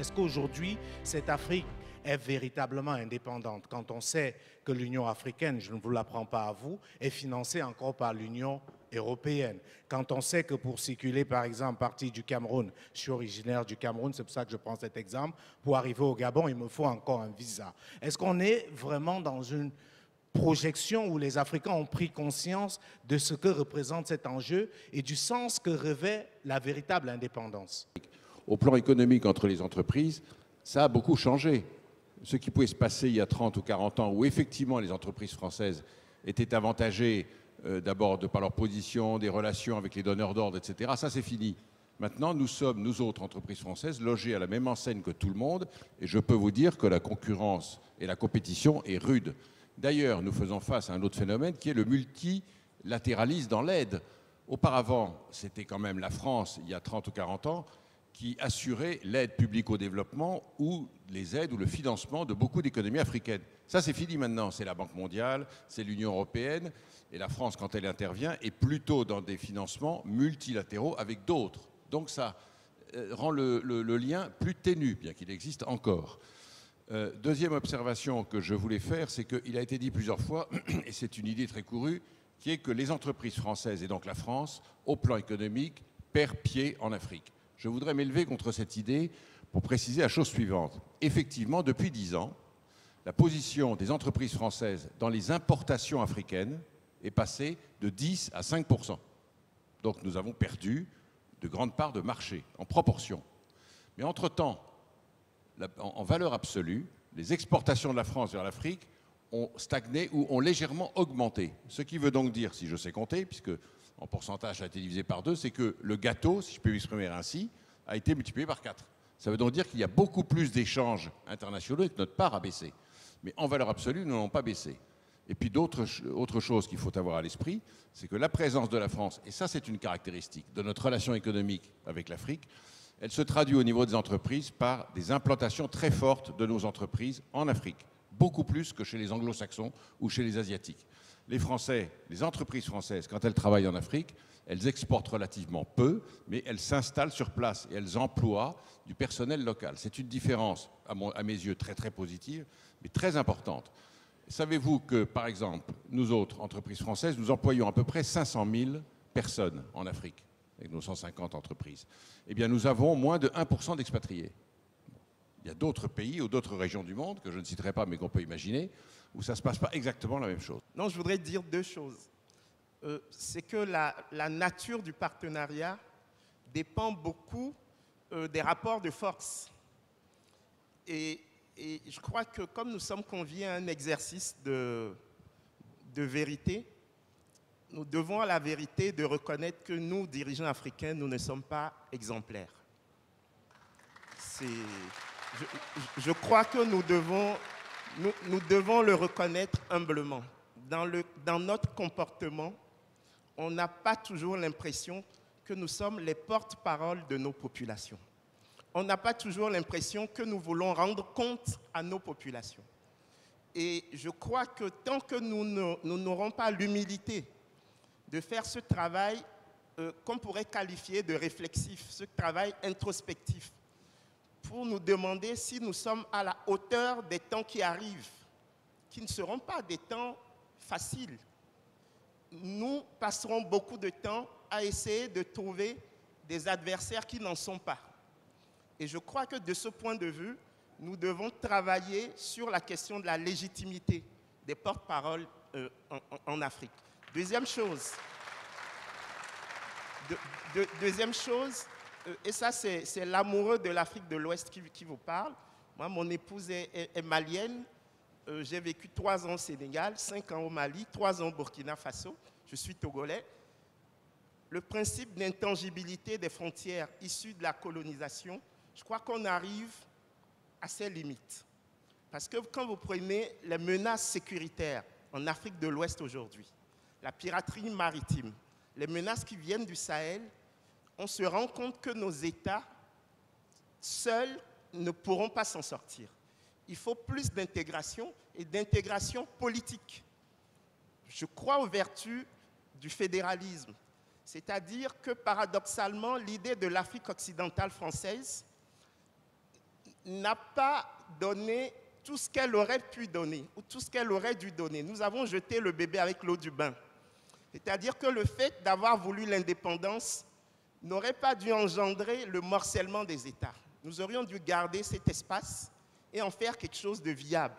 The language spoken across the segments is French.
Est-ce qu'aujourd'hui, cette Afrique est véritablement indépendante quand on sait que l'Union africaine, je ne vous l'apprends pas à vous, est financée encore par l'Union européenne. Quand on sait que pour circuler, par exemple, partir du Cameroun, je suis originaire du Cameroun, c'est pour ça que je prends cet exemple, pour arriver au Gabon, il me faut encore un visa. Est-ce qu'on est vraiment dans une projection où les Africains ont pris conscience de ce que représente cet enjeu et du sens que revêt la véritable indépendance? Au plan économique entre les entreprises, ça a beaucoup changé. Ce qui pouvait se passer il y a 30 ou 40 ans, où effectivement les entreprises françaises étaient avantagées d'abord de par leur position, des relations avec les donneurs d'ordre, etc., ça c'est fini. Maintenant, nous sommes, nous autres entreprises françaises, logées à la même enseigne que tout le monde, et je peux vous dire que la concurrence et la compétition est rude. D'ailleurs, nous faisons face à un autre phénomène qui est le multilatéralisme dans l'aide. Auparavant, c'était quand même la France, il y a 30 ou 40 ans, qui assurait l'aide publique au développement ou les aides ou le financement de beaucoup d'économies africaines. Ça, c'est fini maintenant. C'est la Banque mondiale, c'est l'Union européenne. Et la France, quand elle intervient, est plutôt dans des financements multilatéraux avec d'autres. Donc ça rend le lien plus ténu, bien qu'il existe encore. Deuxième observation que je voulais faire, c'est qu'il a été dit plusieurs fois, et c'est une idée très courue, qui est que les entreprises françaises, et donc la France, au plan économique, perd pied en Afrique. Je voudrais m'élever contre cette idée pour préciser la chose suivante. Effectivement, depuis 10 ans, la position des entreprises françaises dans les importations africaines est passée de 10 à 5%. Donc nous avons perdu de grandes parts de marché, en proportion. Mais entre-temps, en valeur absolue, les exportations de la France vers l'Afrique ont stagné ou ont légèrement augmenté. Ce qui veut donc dire, si je sais compter, puisque en pourcentage ça a été divisé par 2, c'est que le gâteau, si je peux m'exprimer ainsi, a été multiplié par 4. Ça veut donc dire qu'il y a beaucoup plus d'échanges internationaux et que notre part a baissé. Mais en valeur absolue, nous n'avons pas baissé. Et puis autre chose qu'il faut avoir à l'esprit, c'est que la présence de la France, et ça c'est une caractéristique de notre relation économique avec l'Afrique, elle se traduit au niveau des entreprises par des implantations très fortes de nos entreprises en Afrique, beaucoup plus que chez les anglo-saxons ou chez les asiatiques. Les Français, les entreprises françaises, quand elles travaillent en Afrique, elles exportent relativement peu, mais elles s'installent sur place et elles emploient du personnel local. C'est une différence, à mes yeux, très très positive, mais très importante. Savez-vous que, par exemple, nous autres, entreprises françaises, nous employons à peu près 500 000 personnes en Afrique, avec nos 150 entreprises. Eh bien, nous avons moins de 1% d'expatriés. Il y a d'autres pays ou d'autres régions du monde, que je ne citerai pas, mais qu'on peut imaginer, où ça ne se passe pas exactement la même chose. Non, je voudrais dire deux choses. C'est que la nature du partenariat dépend beaucoup des rapports de force. Et je crois que comme nous sommes conviés à un exercice de vérité, nous devons à la vérité de reconnaître que nous, dirigeants africains, nous ne sommes pas exemplaires. Je crois que nous devons le reconnaître humblement. Dans notre comportement, on n'a pas toujours l'impression que nous sommes les porte-parole de nos populations. On n'a pas toujours l'impression que nous voulons rendre compte à nos populations. Et je crois que tant que nous n'aurons pas l'humilité de faire ce travail qu'on pourrait qualifier de réflexif, ce travail introspectif, pour nous demander si nous sommes à la hauteur des temps qui arrivent, qui ne seront pas des temps faciles. Nous passerons beaucoup de temps à essayer de trouver des adversaires qui n'en sont pas. Et je crois que de ce point de vue, nous devons travailler sur la question de la légitimité des porte-paroles en Afrique. Deuxième chose, et ça c'est l'amoureux de l'Afrique de l'Ouest qui vous parle. Moi, mon épouse est malienne. J'ai vécu 3 ans au Sénégal, 5 ans au Mali, 3 ans au Burkina Faso. Je suis togolais. Le principe d'intangibilité des frontières issues de la colonisation, je crois qu'on arrive à ses limites. Parce que quand vous prenez les menaces sécuritaires en Afrique de l'Ouest aujourd'hui, la piraterie maritime, les menaces qui viennent du Sahel, on se rend compte que nos États seuls ne pourront pas s'en sortir. Il faut plus d'intégration et d'intégration politique. Je crois aux vertus du fédéralisme, c'est-à-dire que paradoxalement, l'idée de l'Afrique occidentale française n'a pas donné tout ce qu'elle aurait pu donner ou tout ce qu'elle aurait dû donner. Nous avons jeté le bébé avec l'eau du bain. C'est-à-dire que le fait d'avoir voulu l'indépendance n'aurait pas dû engendrer le morcellement des États. Nous aurions dû garder cet espace et en faire quelque chose de viable.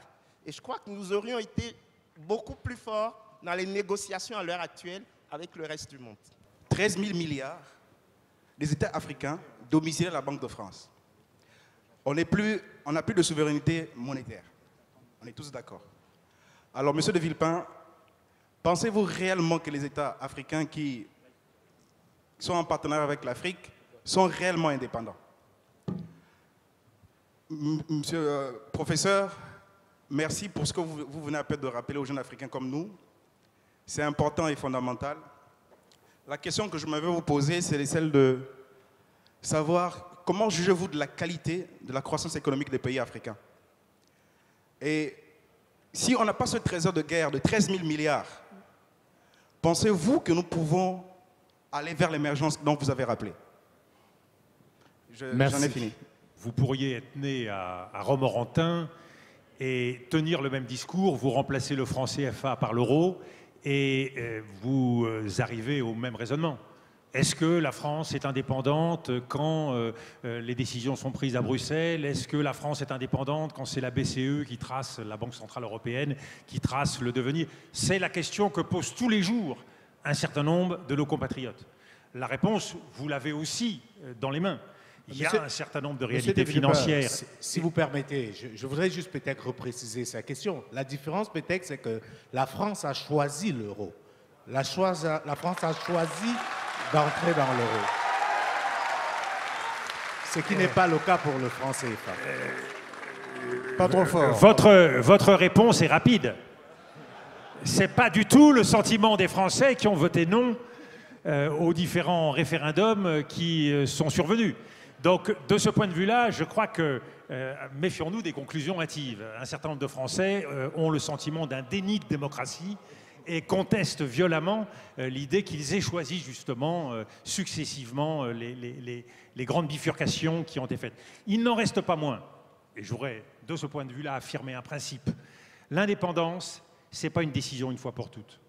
Et je crois que nous aurions été beaucoup plus forts dans les négociations à l'heure actuelle avec le reste du monde. 13 000 milliards des États africains domiciliés à la Banque de France. On n'a plus de souveraineté monétaire. On est tous d'accord. Alors, M. de Villepin, pensez-vous réellement que les États africains qui sont en partenariat avec l'Afrique sont réellement indépendants? Monsieur professeur, merci pour ce que vous venez à peine de rappeler aux jeunes Africains comme nous. C'est important et fondamental. La question que je m'avais vous poser, c'est celle de savoir comment jugez-vous de la qualité de la croissance économique des pays africains. Et si on n'a pas ce trésor de guerre de 13 000 milliards, pensez-vous que nous pouvons aller vers l'émergence dont vous avez rappelé? J'en ai fini. Vous pourriez être né à Romorantin et tenir le même discours, vous remplacez le franc CFA par l'euro et vous arrivez au même raisonnement. Est-ce que la France est indépendante quand les décisions sont prises à Bruxelles? Est-ce que la France est indépendante quand c'est la BCE qui trace, la Banque Centrale Européenne, qui trace le devenir? C'est la question que posent tous les jours un certain nombre de nos compatriotes. La réponse, vous l'avez aussi dans les mains. Il y a un certain nombre de réalités financières. Si vous permettez, je voudrais juste peut-être repréciser sa question. La différence peut-être, c'est que la France a choisi l'euro. La France a choisi d'entrer dans l'euro. Ce qui n'est pas le cas pour le franc CFA. Pas trop fort. Votre réponse est rapide. Ce n'est pas du tout le sentiment des Français qui ont voté non aux différents référendums qui sont survenus. Donc, de ce point de vue-là, je crois que, méfions-nous des conclusions hâtives. Un certain nombre de Français ont le sentiment d'un déni de démocratie et contestent violemment l'idée qu'ils aient choisi justement successivement les grandes bifurcations qui ont été faites. Il n'en reste pas moins, et je voudrais, de ce point de vue-là, affirmer un principe. L'indépendance, ce n'est pas une décision une fois pour toutes.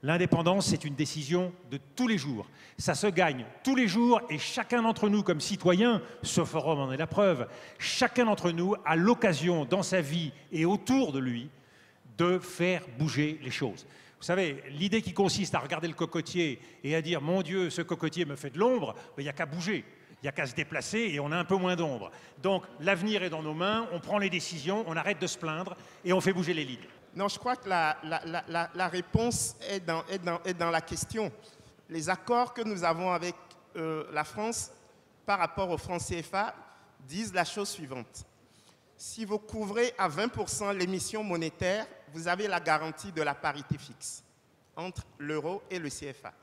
L'indépendance, c'est une décision de tous les jours. Ça se gagne tous les jours et chacun d'entre nous, comme citoyens, ce forum en est la preuve, chacun d'entre nous a l'occasion dans sa vie et autour de lui de faire bouger les choses. Vous savez, l'idée qui consiste à regarder le cocotier et à dire « Mon Dieu, ce cocotier me fait de l'ombre », il n'y a qu'à bouger. Il n'y a qu'à se déplacer et on a un peu moins d'ombre. Donc l'avenir est dans nos mains, on prend les décisions, on arrête de se plaindre et on fait bouger les lignes. Non, je crois que la réponse est dans la question. Les accords que nous avons avec la France par rapport au franc CFA disent la chose suivante. Si vous couvrez à 20% l'émission monétaire, vous avez la garantie de la parité fixe entre l'euro et le CFA.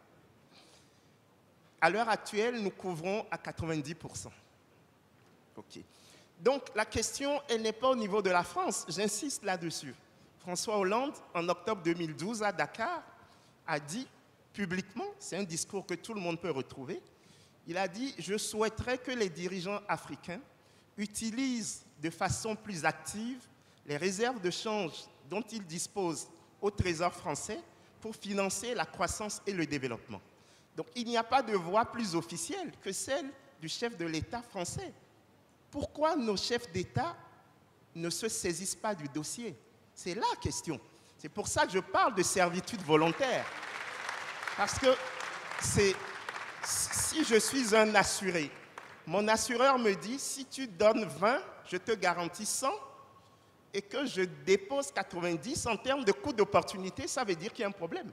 À l'heure actuelle, nous couvrons à 90%. Okay. Donc la question, elle n'est pas au niveau de la France, j'insiste là-dessus. François Hollande, en octobre 2012, à Dakar, a dit publiquement, c'est un discours que tout le monde peut retrouver, il a dit « Je souhaiterais que les dirigeants africains utilisent de façon plus active les réserves de change dont ils disposent au Trésor français pour financer la croissance et le développement. » Donc il n'y a pas de voix plus officielle que celle du chef de l'État français. Pourquoi nos chefs d'État ne se saisissent pas du dossier? C'est la question. C'est pour ça que je parle de servitude volontaire. Parce que si je suis un assuré, mon assureur me dit, si tu donnes 20, je te garantis 100, et que je dépose 90 en termes de coût d'opportunité, ça veut dire qu'il y a un problème.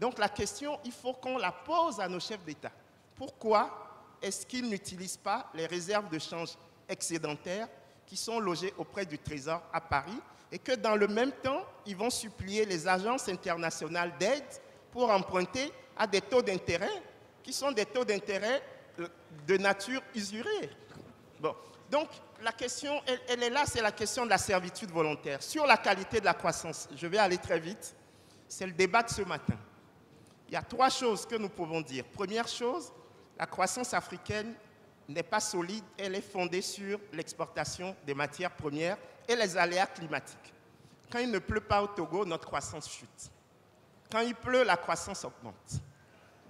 Donc la question, il faut qu'on la pose à nos chefs d'État. Pourquoi est-ce qu'ils n'utilisent pas les réserves de change excédentaires qui sont logées auprès du Trésor à Paris et que dans le même temps, ils vont supplier les agences internationales d'aide pour emprunter à des taux d'intérêt qui sont des taux d'intérêt de nature usuraire. Bon. Donc, la question, elle est là, c'est la question de la servitude volontaire. Sur la qualité de la croissance, je vais aller très vite, c'est le débat de ce matin. Il y a 3 choses que nous pouvons dire. Première chose, la croissance africaine n'est pas solide, elle est fondée sur l'exportation des matières premières et les aléas climatiques. Quand il ne pleut pas au Togo, notre croissance chute. Quand il pleut, la croissance augmente.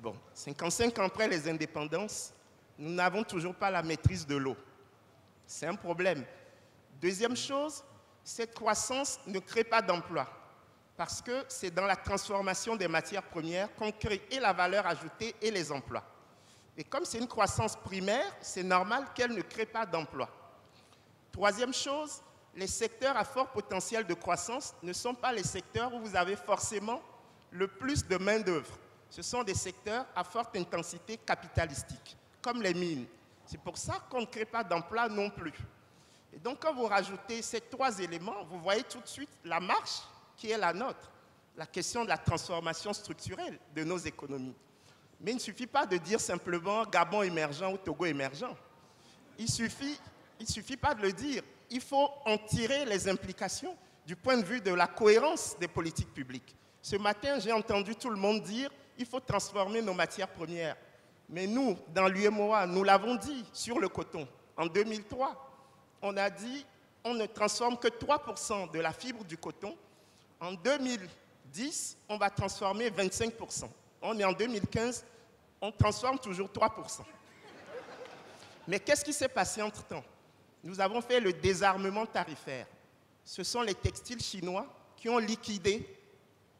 Bon, 55 ans après les indépendances, nous n'avons toujours pas la maîtrise de l'eau. C'est un problème. Deuxième chose, cette croissance ne crée pas d'emplois parce que c'est dans la transformation des matières premières qu'on crée et la valeur ajoutée et les emplois. Et comme c'est une croissance primaire, c'est normal qu'elle ne crée pas d'emplois. Troisième chose, les secteurs à fort potentiel de croissance ne sont pas les secteurs où vous avez forcément le plus de main-d'œuvre. Ce sont des secteurs à forte intensité capitalistique, comme les mines. C'est pour ça qu'on ne crée pas d'emplois non plus. Et donc, quand vous rajoutez ces trois éléments, vous voyez tout de suite la marche qui est la nôtre, la question de la transformation structurelle de nos économies. Mais il ne suffit pas de dire simplement Gabon émergent ou Togo émergent. Il ne suffit pas de le dire. Il faut en tirer les implications du point de vue de la cohérence des politiques publiques. Ce matin, j'ai entendu tout le monde dire qu'il faut transformer nos matières premières. Mais nous, dans l'UMOA, nous l'avons dit sur le coton. En 2003, on a dit on ne transforme que 3% de la fibre du coton. En 2010, on va transformer 25%. On est en 2015, on transforme toujours 3%. Mais qu'est-ce qui s'est passé entre-temps? Nous avons fait le désarmement tarifaire. Ce sont les textiles chinois qui ont liquidé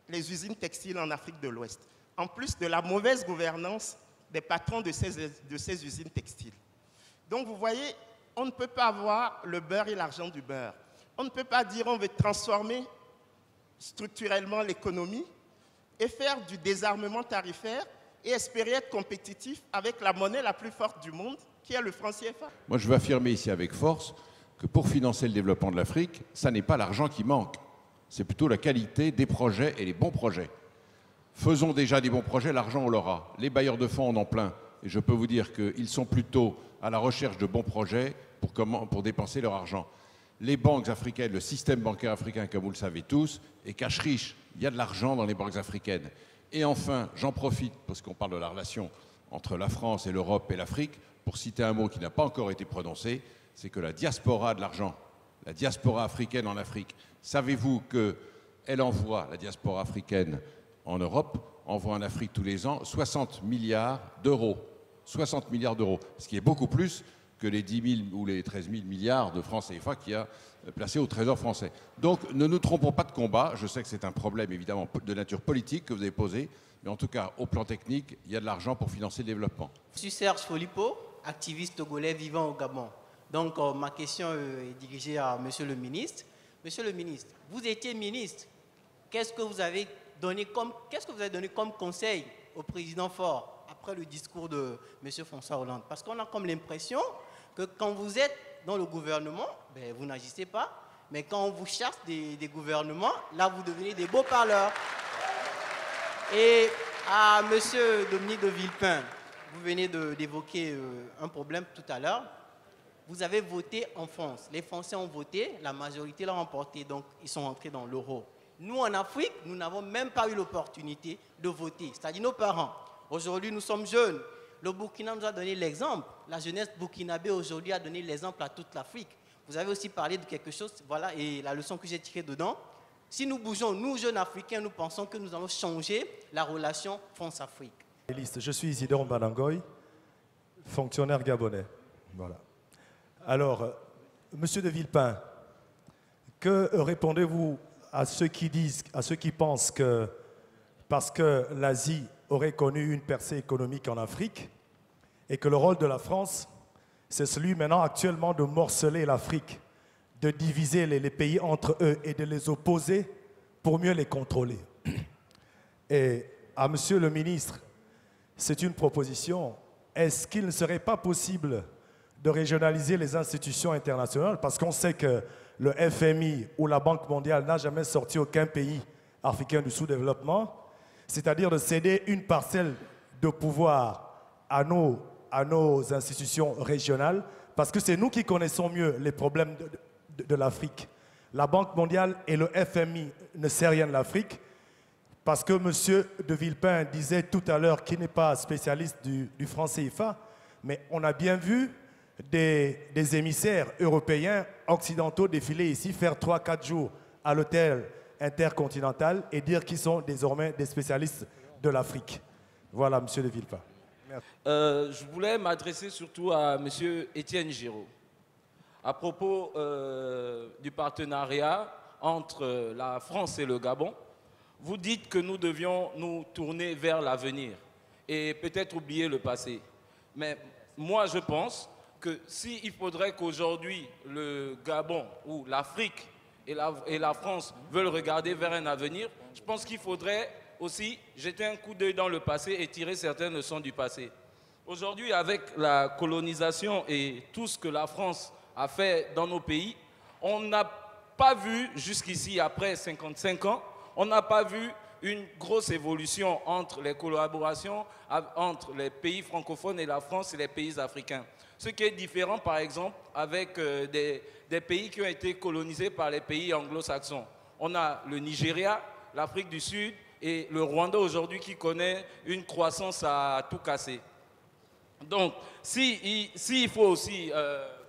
les usines textiles en Afrique de l'Ouest, en plus de la mauvaise gouvernance des patrons de ces usines textiles. Donc vous voyez, on ne peut pas avoir le beurre et l'argent du beurre. On ne peut pas dire on veut transformer structurellement l'économie et faire du désarmement tarifaire et espérer être compétitif avec la monnaie la plus forte du monde, qui est le franc CFA. Moi, je veux affirmer ici avec force que pour financer le développement de l'Afrique, ça n'est pas l'argent qui manque, c'est plutôt la qualité des projets et les bons projets. Faisons déjà des bons projets, l'argent on l'aura. Les bailleurs de fonds en ont plein. Et je peux vous dire qu'ils sont plutôt à la recherche de bons projets pour dépenser leur argent. Les banques africaines, le système bancaire africain, comme vous le savez tous, est cash riche. Il y a de l'argent dans les banques africaines. Et enfin, j'en profite, parce qu'on parle de la relation entre la France et l'Europe et l'Afrique, pour citer un mot qui n'a pas encore été prononcé, c'est que la diaspora de l'argent, la diaspora africaine en Afrique, savez-vous qu'elle envoie, la diaspora africaine en Europe, envoie en Afrique tous les ans 60 milliards d'euros. 60 milliards d'euros, ce qui est beaucoup plus que les 10 000 ou les 13 000 milliards de francs CFA qu'il y a placés au Trésor français. Donc ne nous trompons pas de combat. Je sais que c'est un problème évidemment de nature politique que vous avez posé, mais en tout cas, au plan technique, il y a de l'argent pour financer le développement. Je suis Serge Folipo, activiste togolais vivant au Gabon. Donc ma question est dirigée à Monsieur le ministre. Monsieur le ministre, vous étiez ministre. Qu'est-ce que vous avez donné comme conseil au président Faure après le discours de M. François Hollande? Parce qu'on a comme l'impression que quand vous êtes dans le gouvernement, ben, vous n'agissez pas, mais quand on vous chasse des gouvernements, là vous devenez des beaux parleurs. Et à M. Dominique de Villepin, vous venez d'évoquer un problème tout à l'heure. Vous avez voté en France. Les Français ont voté, la majorité l'a remporté, donc ils sont entrés dans l'euro. Nous, en Afrique, nous n'avons même pas eu l'opportunité de voter, c'est-à-dire nos parents. Aujourd'hui, nous sommes jeunes. Le Burkina nous a donné l'exemple. La jeunesse burkinabé aujourd'hui a donné l'exemple à toute l'Afrique. Vous avez aussi parlé de quelque chose, voilà, et la leçon que j'ai tirée dedans. Si nous bougeons, nous, jeunes Africains, nous pensons que nous allons changer la relation France-Afrique. Je suis Isidore Mbalangoy, fonctionnaire gabonais. Voilà. Alors, Monsieur de Villepin, que répondez-vous à ceux qui pensent que parce que l'Asie aurait connu une percée économique en Afrique et que le rôle de la France, c'est celui maintenant actuellement de morceler l'Afrique, de diviser les pays entre eux et de les opposer pour mieux les contrôler. Et à Monsieur le ministre, c'est une proposition. Est-ce qu'il ne serait pas possible de régionaliser les institutions internationales? Parce qu'on sait que le FMI ou la Banque mondiale n'a jamais sorti aucun pays africain du sous-développement, c'est-à-dire de céder une parcelle de pouvoir à nos institutions régionales, parce que c'est nous qui connaissons mieux les problèmes de l'Afrique. La Banque mondiale et le FMI ne savent rien de l'Afrique, parce que M. de Villepin disait tout à l'heure qu'il n'est pas spécialiste du franc CFA, mais on a bien vu des émissaires européens, occidentaux défiler ici, faire 3-4 jours à l'hôtel intercontinental et dire qu'ils sont désormais des spécialistes de l'Afrique. Voilà, M. de Villepin. Je voulais m'adresser surtout à M. Étienne Giraud. À propos du partenariat entre la France et le Gabon, vous dites que nous devions nous tourner vers l'avenir et peut-être oublier le passé. Mais moi, je pense que s'il faudrait qu'aujourd'hui le Gabon ou l'Afrique et la France veulent regarder vers un avenir, je pense qu'il faudrait aussi jeter un coup d'œil dans le passé et tirer certaines leçons du passé. Aujourd'hui, avec la colonisation et tout ce que la France a fait dans nos pays, on n'a pas vu jusqu'ici, après 55 ans, on n'a pas vu une grosse évolution entre les collaborations entre les pays francophones et la France et les pays africains. Ce qui est différent, par exemple, avec des pays qui ont été colonisés par les pays anglo-saxons. On a le Nigeria, l'Afrique du Sud et le Rwanda aujourd'hui qui connaît une croissance à tout casser. Donc, s'il faut aussi,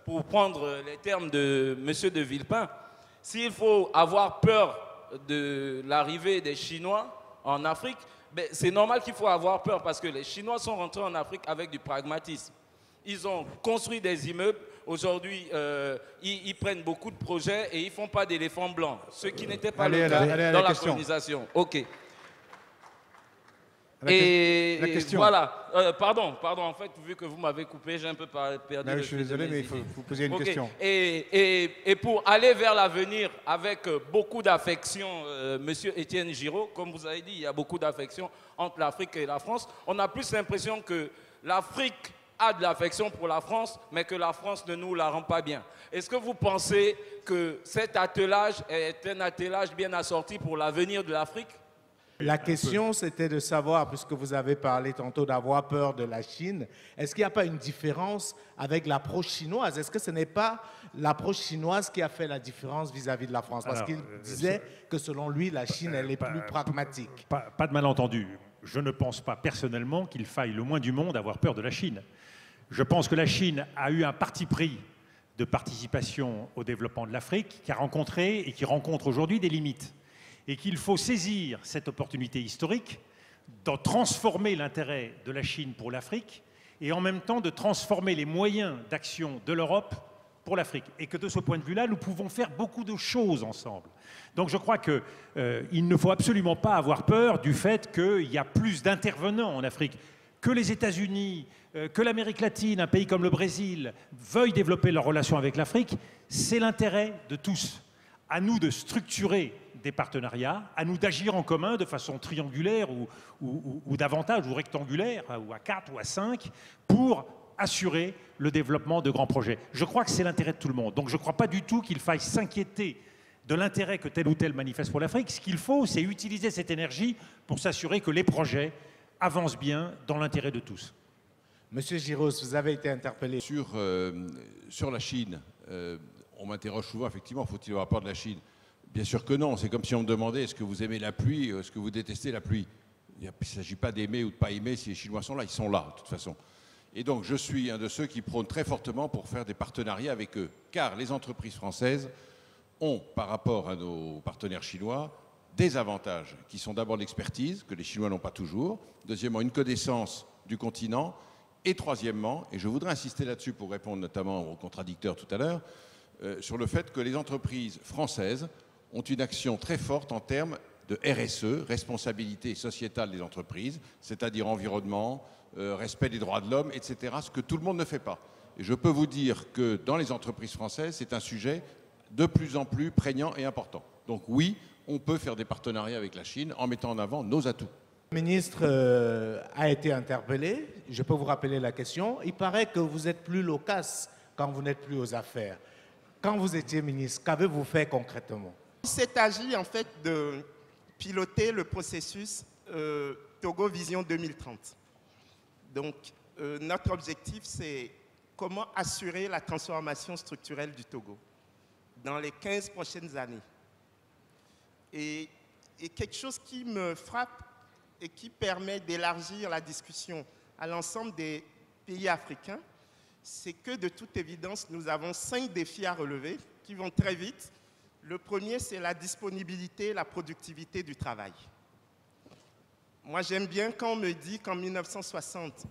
pour prendre les termes de M. de Villepin, s'il faut avoir peur de l'arrivée des Chinois en Afrique, ben c'est normal qu'il faut avoir peur parce que les Chinois sont rentrés en Afrique avec du pragmatisme. Ils ont construit des immeubles. Aujourd'hui, ils prennent beaucoup de projets et ils ne font pas d'éléphants blancs, ce qui n'était pas le cas dans la colonisation. OK. Et voilà, pardon, en fait, vu que vous m'avez coupé, j'ai un peu perdu. Je suis désolé, mais il faut vous poser une question. Et pour aller vers l'avenir avec beaucoup d'affection, Monsieur Étienne Giraud, comme vous avez dit, il y a beaucoup d'affection entre l'Afrique et la France. On a plus l'impression que l'Afrique a de l'affection pour la France, mais que la France ne nous la rend pas bien. Est-ce que vous pensez que cet attelage est un attelage bien assorti pour l'avenir de l'Afrique ? La question, c'était de savoir, puisque vous avez parlé tantôt d'avoir peur de la Chine, est-ce qu'il n'y a pas une différence avec l'approche chinoise? Est-ce que ce n'est pas l'approche chinoise qui a fait la différence vis-à-vis de la France? Parce qu'il disait que selon lui, la Chine, elle est plus pragmatique. Pas de malentendu. Je ne pense pas personnellement qu'il faille le moins du monde avoir peur de la Chine. Je pense que la Chine a eu un parti pris de participation au développement de l'Afrique qui a rencontré et qui rencontre aujourd'hui des limites. Et qu'il faut saisir cette opportunité historique d'en transformer l'intérêt de la Chine pour l'Afrique et en même temps de transformer les moyens d'action de l'Europe pour l'Afrique. Et que de ce point de vue-là, nous pouvons faire beaucoup de choses ensemble. Donc je crois qu'il ne faut absolument pas avoir peur du fait qu'il y a plus d'intervenants en Afrique, que les États-Unis, que l'Amérique latine, un pays comme le Brésil, veuillent développer leurs relations avec l'Afrique. C'est l'intérêt de tous. À nous de structurer des partenariats, à nous d'agir en commun de façon triangulaire ou davantage, ou rectangulaire, ou à 4 ou à 5, pour assurer le développement de grands projets. Je crois que c'est l'intérêt de tout le monde. Donc je ne crois pas du tout qu'il faille s'inquiéter de l'intérêt que tel ou tel manifeste pour l'Afrique. Ce qu'il faut, c'est utiliser cette énergie pour s'assurer que les projets avancent bien dans l'intérêt de tous. Monsieur Giraud, vous avez été interpellé. Sur la Chine, on m'interroge souvent, effectivement, faut-il avoir peur de la Chine? Bien sûr que non. C'est comme si on me demandait, est-ce que vous aimez la pluie, est-ce que vous détestez la pluie? Il ne s'agit pas d'aimer ou de ne pas aimer. Si les Chinois sont là, ils sont là, de toute façon. Et donc, je suis un de ceux qui prônent très fortement pour faire des partenariats avec eux. Car les entreprises françaises ont, par rapport à nos partenaires chinois, des avantages qui sont d'abord l'expertise, que les Chinois n'ont pas toujours. Deuxièmement, une connaissance du continent. Et troisièmement, et je voudrais insister là-dessus pour répondre notamment aux contradicteurs tout à l'heure, sur le fait que les entreprises françaises ont une action très forte en termes de RSE, responsabilité sociétale des entreprises, c'est-à-dire environnement, respect des droits de l'homme, etc., ce que tout le monde ne fait pas. Et je peux vous dire que dans les entreprises françaises, c'est un sujet de plus en plus prégnant et important. Donc oui, on peut faire des partenariats avec la Chine en mettant en avant nos atouts. Le ministre a été interpellé. Je peux vous rappeler la question. Il paraît que vous êtes plus loquace quand vous n'êtes plus aux affaires. Quand vous étiez ministre, qu'avez-vous fait concrètement? Il s'est agi en fait de piloter le processus Togo Vision 2030. Donc notre objectif, c'est comment assurer la transformation structurelle du Togo dans les 15 prochaines années. Et quelque chose qui me frappe et qui permet d'élargir la discussion à l'ensemble des pays africains, c'est que de toute évidence, nous avons 5 défis à relever qui vont très vite. Le premier, c'est la disponibilité et la productivité du travail. Moi, j'aime bien quand on me dit qu'en 1960,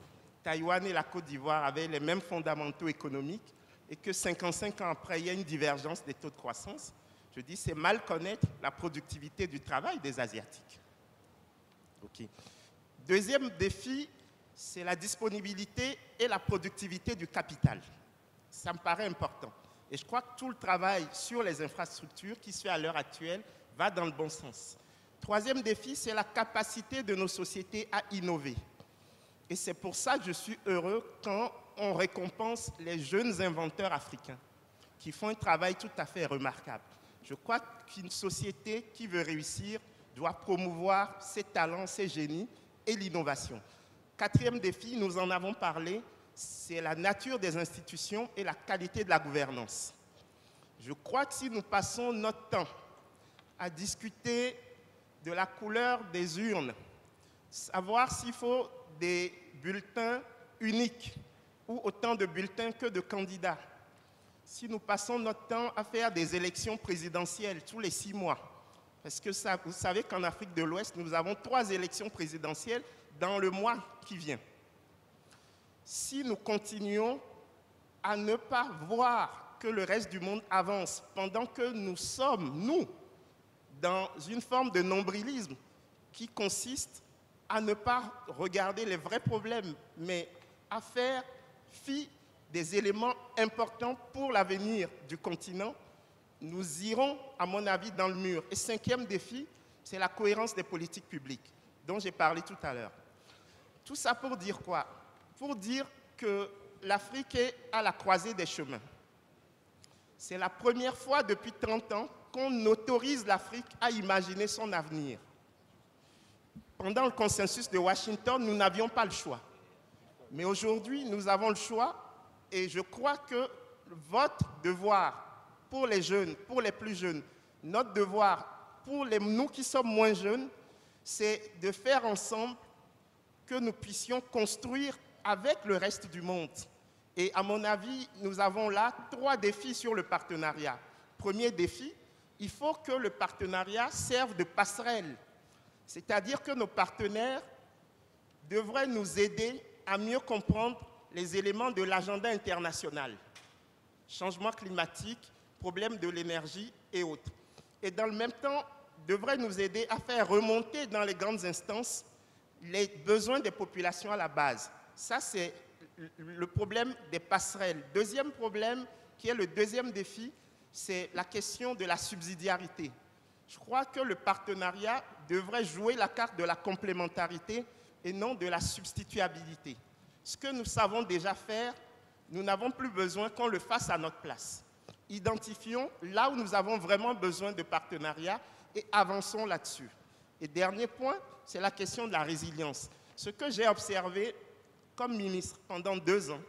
Taïwan et la Côte d'Ivoire avaient les mêmes fondamentaux économiques et que 55 ans après, il y a une divergence des taux de croissance. Je dis, c'est mal connaître la productivité du travail des Asiatiques. Okay. Deuxième défi, c'est la disponibilité et la productivité du capital. Ça me paraît important. Et je crois que tout le travail sur les infrastructures qui se fait à l'heure actuelle va dans le bon sens. Troisième défi, c'est la capacité de nos sociétés à innover. Et c'est pour ça que je suis heureux quand on récompense les jeunes inventeurs africains qui font un travail tout à fait remarquable. Je crois qu'une société qui veut réussir doit promouvoir ses talents, ses génies et l'innovation. Quatrième défi, nous en avons parlé, c'est la nature des institutions et la qualité de la gouvernance. Je crois que si nous passons notre temps à discuter de la couleur des urnes, savoir s'il faut des bulletins uniques ou autant de bulletins que de candidats, si nous passons notre temps à faire des élections présidentielles tous les 6 mois, parce que ça, vous savez qu'en Afrique de l'Ouest, nous avons 3 élections présidentielles dans le mois qui vient. Si nous continuons à ne pas voir que le reste du monde avance pendant que nous sommes, nous, dans une forme de nombrilisme qui consiste à ne pas regarder les vrais problèmes, mais à faire fi des éléments importants pour l'avenir du continent, nous irons, à mon avis, dans le mur. Et 5e défi, c'est la cohérence des politiques publiques, dont j'ai parlé tout à l'heure. Tout ça pour dire quoi? Pour dire que l'Afrique est à la croisée des chemins. C'est la première fois depuis 30 ans qu'on autorise l'Afrique à imaginer son avenir. Pendant le consensus de Washington, nous n'avions pas le choix. Mais aujourd'hui, nous avons le choix et je crois que votre devoir pour les jeunes, pour les plus jeunes, notre devoir pour nous qui sommes moins jeunes, c'est de faire ensemble que nous puissions construire avec le reste du monde. Et à mon avis, nous avons là 3 défis sur le partenariat. Premier défi, il faut que le partenariat serve de passerelle. C'est-à-dire que nos partenaires devraient nous aider à mieux comprendre les éléments de l'agenda international. Changement climatique, problème de l'énergie et autres. Et dans le même temps, devraient nous aider à faire remonter dans les grandes instances les besoins des populations à la base. Ça, c'est le problème des passerelles. Deuxième problème, qui est le deuxième défi, c'est la question de la subsidiarité. Je crois que le partenariat devrait jouer la carte de la complémentarité et non de la substituabilité. Ce que nous savons déjà faire, nous n'avons plus besoin qu'on le fasse à notre place. Identifions là où nous avons vraiment besoin de partenariat et avançons là-dessus. Et dernier point, c'est la question de la résilience. Ce que j'ai observé comme ministre pendant 2 ans,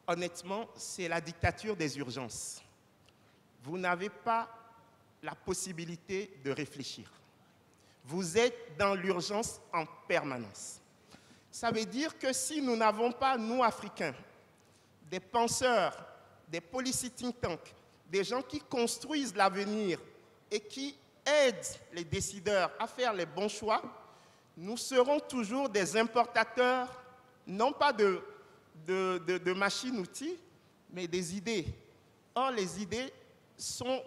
honnêtement, c'est la dictature des urgences. Vous n'avez pas la possibilité de réfléchir. Vous êtes dans l'urgence en permanence. Ça veut dire que si nous n'avons pas, nous, Africains, des penseurs, des policy think tanks, des gens qui construisent l'avenir et qui aident les décideurs à faire les bons choix, nous serons toujours des importateurs, non pas de machines-outils, mais des idées. Or, les idées sont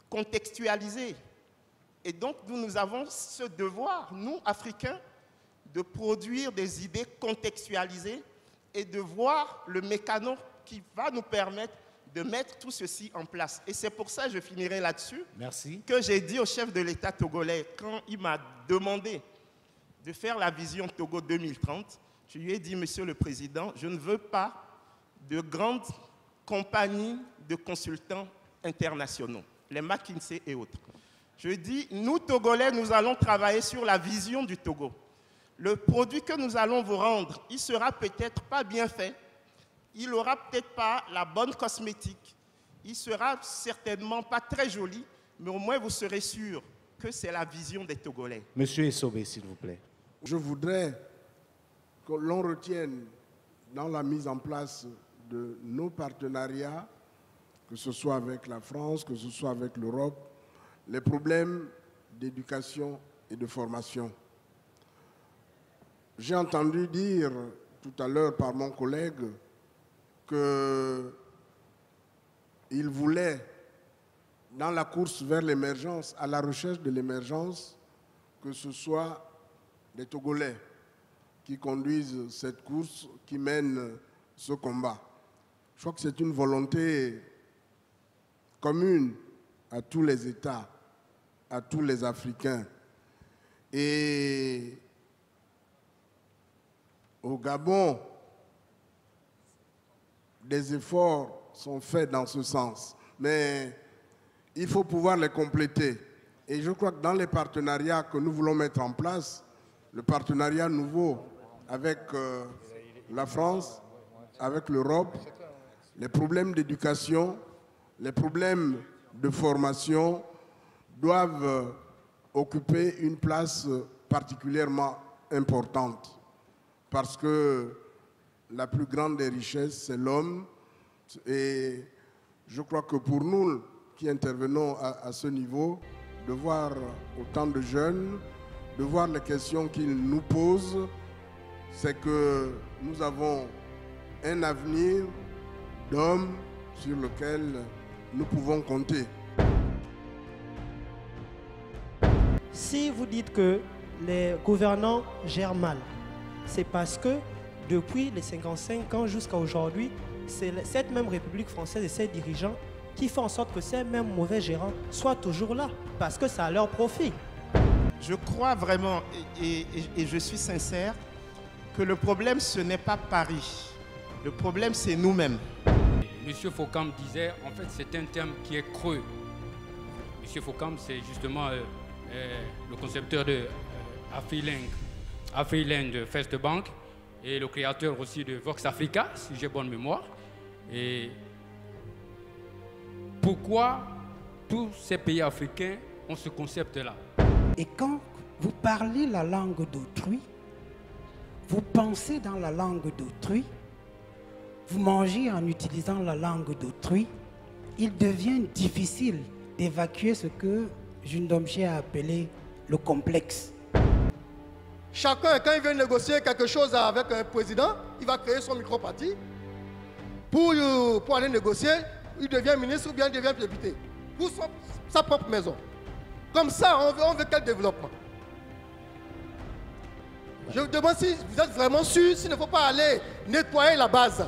contextualisées. Et donc, nous avons ce devoir, nous, Africains, de produire des idées contextualisées et de voir le mécanisme qui va nous permettre de mettre tout ceci en place. Et c'est pour ça, je finirai là-dessus, que j'ai dit au chef de l'État togolais, quand il m'a demandé de faire la vision Togo 2030, je lui ai dit, Monsieur le Président, je ne veux pas de grandes compagnies de consultants internationaux, les McKinsey et autres. Je dis, nous, Togolais, nous allons travailler sur la vision du Togo. Le produit que nous allons vous rendre, il sera peut-être pas bien fait, il n'aura peut-être pas la bonne cosmétique, il sera certainement pas très joli, mais au moins vous serez sûr que c'est la vision des Togolais. Monsieur Essobé, s'il vous plaît. Je voudrais que l'on retienne dans la mise en place de nos partenariats, que ce soit avec la France, que ce soit avec l'Europe, les problèmes d'éducation et de formation. J'ai entendu dire tout à l'heure par mon collègue qu'il voulait, dans la course vers l'émergence, à la recherche de l'émergence, que ce soit les Togolais qui conduisent cette course, qui mènent ce combat. Je crois que c'est une volonté commune à tous les États, à tous les Africains. Et au Gabon, des efforts sont faits dans ce sens, mais il faut pouvoir les compléter. Et je crois que dans les partenariats que nous voulons mettre en place, le partenariat nouveau avec la France, avec l'Europe, les problèmes d'éducation, les problèmes de formation doivent occuper une place particulièrement importante. Parce que la plus grande des richesses, c'est l'homme. Et je crois que pour nous qui intervenons à ce niveau, de voir autant de jeunes, de voir les questions qu'ils nous posent, c'est que nous avons un avenir d'hommes sur lequel nous pouvons compter. Si vous dites que les gouvernants gèrent mal, c'est parce que depuis les 55 ans jusqu'à aujourd'hui, c'est cette même République française et ses dirigeants qui font en sorte que ces mêmes mauvais gérants soient toujours là, parce que ça a leur profit. Je crois vraiment, et je suis sincère, que le problème, ce n'est pas Paris. Le problème, c'est nous-mêmes. Monsieur Fokam disait, en fait, c'est un terme qui est creux. Monsieur Fokam, c'est justement le concepteur de Afriland First Bank et le créateur aussi de Vox Africa, si j'ai bonne mémoire. Et pourquoi tous ces pays africains ont ce concept-là? Et quand vous parlez la langue d'autrui, vous pensez dans la langue d'autrui, vous mangez en utilisant la langue d'autrui, il devient difficile d'évacuer ce que Jundomché a appelé le complexe. Chacun, quand il veut négocier quelque chose avec un président, il va créer son micro-parti. Pour aller négocier, il devient ministre ou bien il devient député. Pour sa propre maison. Comme ça, on veut quel développement? Je vous demande si vous êtes vraiment sûr, s'il ne faut pas aller nettoyer la base.